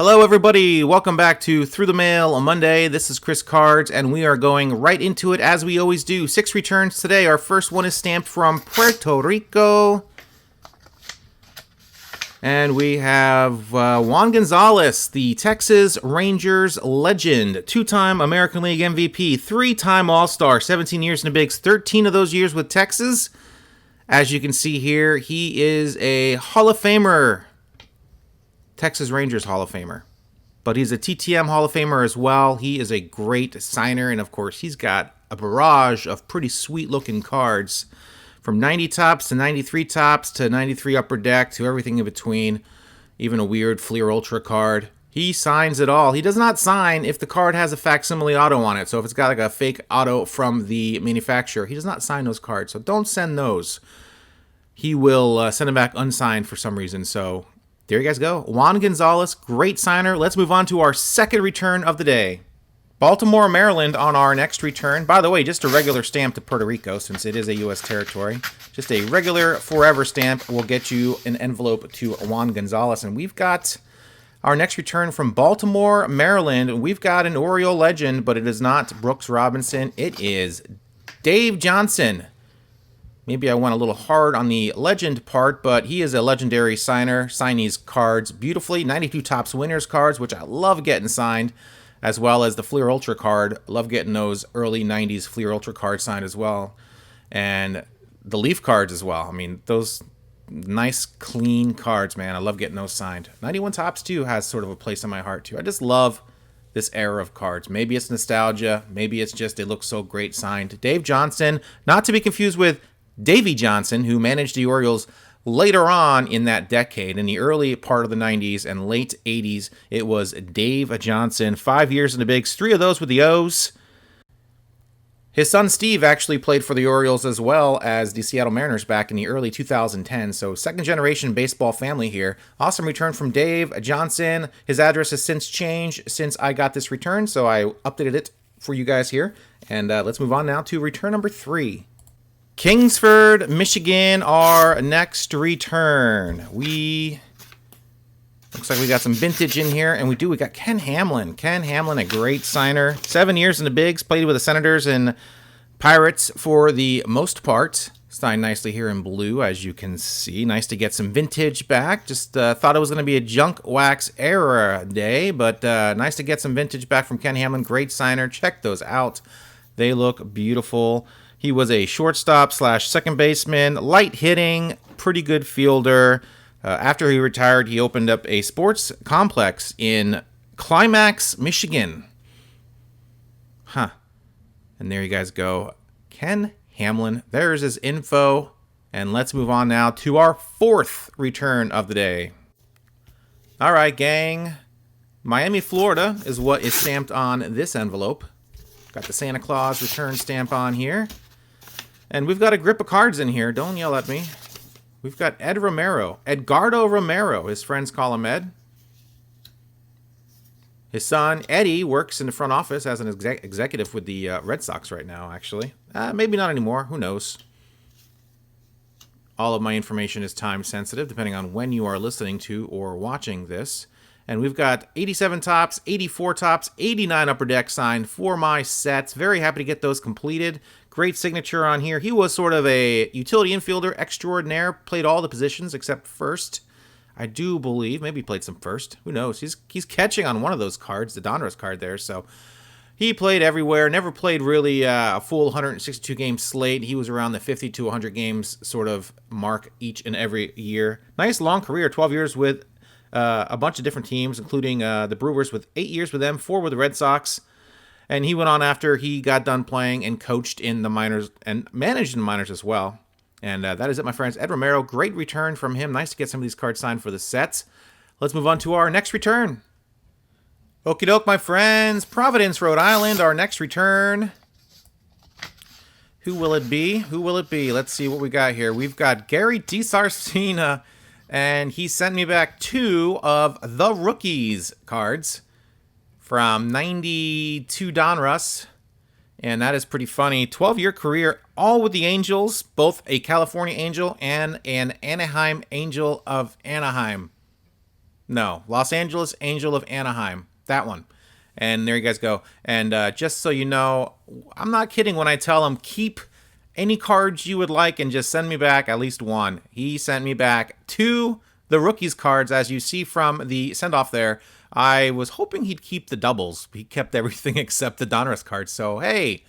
Hello everybody, welcome back to Through the Mail on Monday. This is Chris Cards, and we are going right into it as we always do. 6 returns today. Our first one is stamped from Puerto Rico. And we have Juan Gonzalez, the Texas Rangers legend, 2-time American League MVP, 3-time All-Star, 17 years in the bigs, 13 of those years with Texas. As you can see here, he is a Hall of Famer. Texas Rangers Hall of Famer. But he's a TTM Hall of Famer as well. He is a great signer, and of course, he's got a barrage of pretty sweet-looking cards. From 90 tops to 93 tops to 93 upper deck to everything in between. Even a weird Fleer Ultra card. He signs it all. He does not sign if the card has a facsimile auto on it. So if it's got like a fake auto from the manufacturer, he does not sign those cards. So don't send those. He will send them back unsigned for some reason. So there you guys go. Juan Gonzalez, great signer. Let's move on to our second return of the day. Baltimore, Maryland on our next return. By the way, just a regular stamp to Puerto Rico since it is a U.S. territory. Just a regular forever stamp will get you an envelope to Juan Gonzalez. And we've got our next return from Baltimore, Maryland. We've got an Oriole legend, but it is not Brooks Robinson. It is Dave Johnson. Maybe I went a little hard on the legend part, but he is a legendary signer. Sign these cards beautifully. 92 Topps winners cards, which I love getting signed, as well as the Fleer Ultra card. Love getting those early 90s Fleer Ultra cards signed as well. And the Leaf cards as well. I mean, those nice, clean cards, man. I love getting those signed. 91 Topps, too, has sort of a place in my heart, too. I just love this era of cards. Maybe it's nostalgia. Maybe it's just it looks so great signed. Dave Johnson, not to be confused with Davey Johnson, who managed the Orioles later on in that decade. In the early part of the 90s and late 80s, it was Dave Johnson. 5 years in the bigs, 3 of those with the O's. His son Steve actually played for the Orioles as well as the Seattle Mariners back in the early 2010s. So second generation baseball family here. Awesome return from Dave Johnson. His address has since changed since I got this return, so I updated it for you guys here. And let's move on now to return number 3. Kingsford, Michigan, our next return. Looks like we got some vintage in here, and we got Ken Hamlin. Ken Hamlin, a great signer. 7 years in the bigs, played with the Senators and Pirates for the most part. Signed nicely here in blue, as you can see. Nice to get some vintage back. Just thought it was going to be a junk wax era day, but nice to get some vintage back from Ken Hamlin. Great signer. Check those out. They look beautiful. He was a shortstop / second baseman, light hitting, pretty good fielder. After he retired, he opened up a sports complex in Climax, Michigan. And there you guys go. Ken Hamlin. There's his info. And let's move on now to our fourth return of the day. All right, gang. Miami, Florida is what is stamped on this envelope. Got the Santa Claus return stamp on here. And we've got a grip of cards in here. Don't yell at me. We've got Edgardo Romero. His friends call him Ed. His son, Eddie, works in the front office as an executive with the Red Sox right now, actually. Maybe not anymore. Who knows? All of my information is time sensitive, depending on when you are listening to or watching this. And we've got 87 tops, 84 tops, 89 upper deck signed for my sets. Very happy to get those completed. Great signature on here. He was sort of a utility infielder extraordinaire. Played all the positions except first. I do believe. Maybe he played some first. Who knows? He's catching on one of those cards, the Donruss card there. So he played everywhere. Never played really a full 162 game slate. He was around the 50 to 100 games sort of mark each and every year. Nice long career. 12 years with a bunch of different teams, including the Brewers with 8 years with them, 4 with the Red Sox. And he went on after he got done playing and coached in the minors and managed in the minors as well. And that is it, my friends. Ed Romero, great return from him. Nice to get some of these cards signed for the sets. Let's move on to our next return. Okie doke, my friends. Providence, Rhode Island, our next return. Who will it be? Who will it be? Let's see what we got here. We've got Gary D Sarcina, and he sent me back 2 of the Rookies cards from 92 Donruss, and that is pretty funny. 12-year career, all with the Angels, both a California Angel and an Anaheim Angel of Anaheim. No, Los Angeles Angel of Anaheim. That one. And there you guys go. And just so you know, I'm not kidding when I tell him keep any cards you would like and just send me back at least one. He sent me back 2 the rookies cards, as you see from the send-off there. I was hoping he'd keep the doubles. He kept everything except the Donruss cards. So, hey,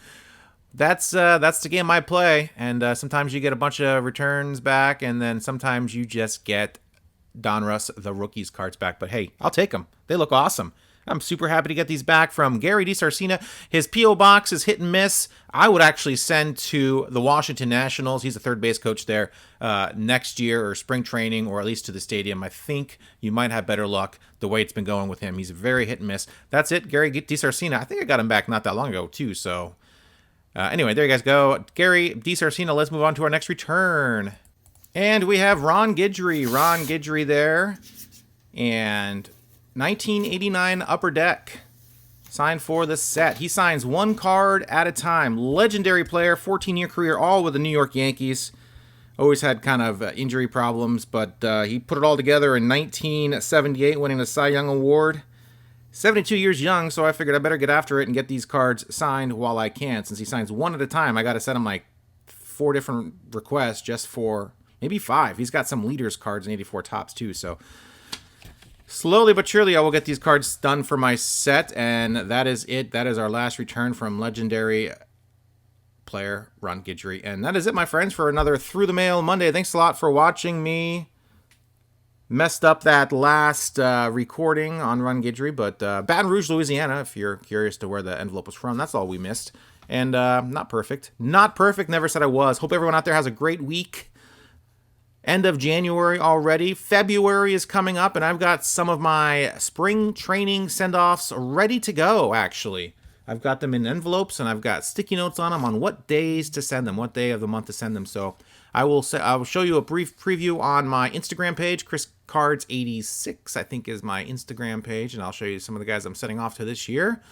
that's the game I play. And sometimes you get a bunch of returns back, and then sometimes you just get Donruss, the rookies cards back. But hey, I'll take them. They look awesome. I'm super happy to get these back from Gary D Sarcina. His P.O. box is hit and miss. I would actually send to the Washington Nationals. He's a third base coach there next year, or spring training, or at least to the stadium. I think you might have better luck the way it's been going with him. He's very hit and miss. That's it, Gary D Sarcina. I think I got him back not that long ago, too. So anyway, there you guys go. Gary D Sarcina, let's move on to our next return. And we have Ron Guidry. Ron Guidry there. And 1989 Upper Deck. Signed for the set. He signs 1 card at a time. Legendary player, 14-year career, all with the New York Yankees. Always had kind of injury problems, but he put it all together in 1978, winning the Cy Young Award. 72 years young, so I figured I better get after it and get these cards signed while I can. Since he signs 1 at a time, I got to send him like 4 different requests just for maybe 5. He's got some leaders cards and 84 tops too, so slowly but surely I will get these cards done for my set, and that is it. That is our last return from legendary player Ron Guidry. And that is it, my friends, for another Through the Mail Monday. Thanks a lot for watching me. Messed up that last recording on Ron Guidry, but Baton Rouge, Louisiana, if you're curious to where the envelope was from. That's all we missed. And not perfect. Not perfect, never said I was. Hope everyone out there has a great week. End of January already. February is coming up, and I've got some of my spring training send-offs ready to go, actually. I've got them in envelopes, and I've got sticky notes on them on what days to send them, what day of the month to send them. So I will show you a brief preview on my Instagram page. ChrisCards86, I think, is my Instagram page, and I'll show you some of the guys I'm sending off to this year.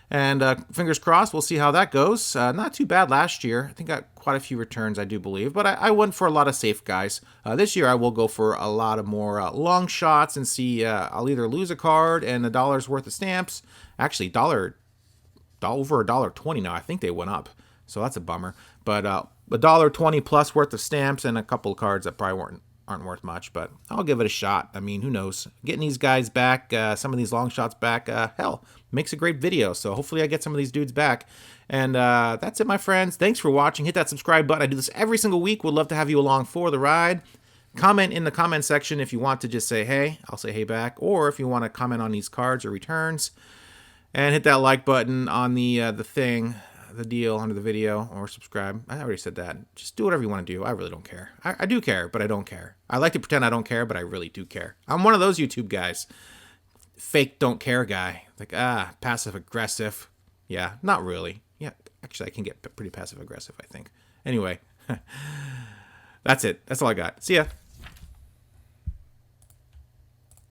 And fingers crossed, we'll see how that goes. Not too bad last year. I think I got quite a few returns, I do believe. But I went for a lot of safe guys. This year, I will go for a lot of more long shots and see. I'll either lose a card and $1's worth of stamps. Actually, over $1.20 now. I think they went up. So that's a bummer. But $1.20 plus worth of stamps and a couple of cards that probably aren't worth much, but I'll give it a shot. I mean, who knows? Getting these guys back, some of these long shots back, hell, makes a great video. So hopefully I get some of these dudes back. And that's it, my friends. Thanks for watching. Hit that subscribe button. I do this every single week. Would love to have you along for the ride. Comment in the comment section if you want to just say hey. I'll say hey back. Or if you want to comment on these cards or returns. And hit that like button on the deal under the video, or subscribe. I already said that. Just do whatever you want to do. I really don't care. I do care, but I don't care. I like to pretend I don't care, but I really do care. I'm one of those YouTube guys. Fake don't care guy. Like, passive aggressive. Yeah, not really. Yeah, actually, I can get pretty passive aggressive, I think. Anyway, that's it. That's all I got. See ya.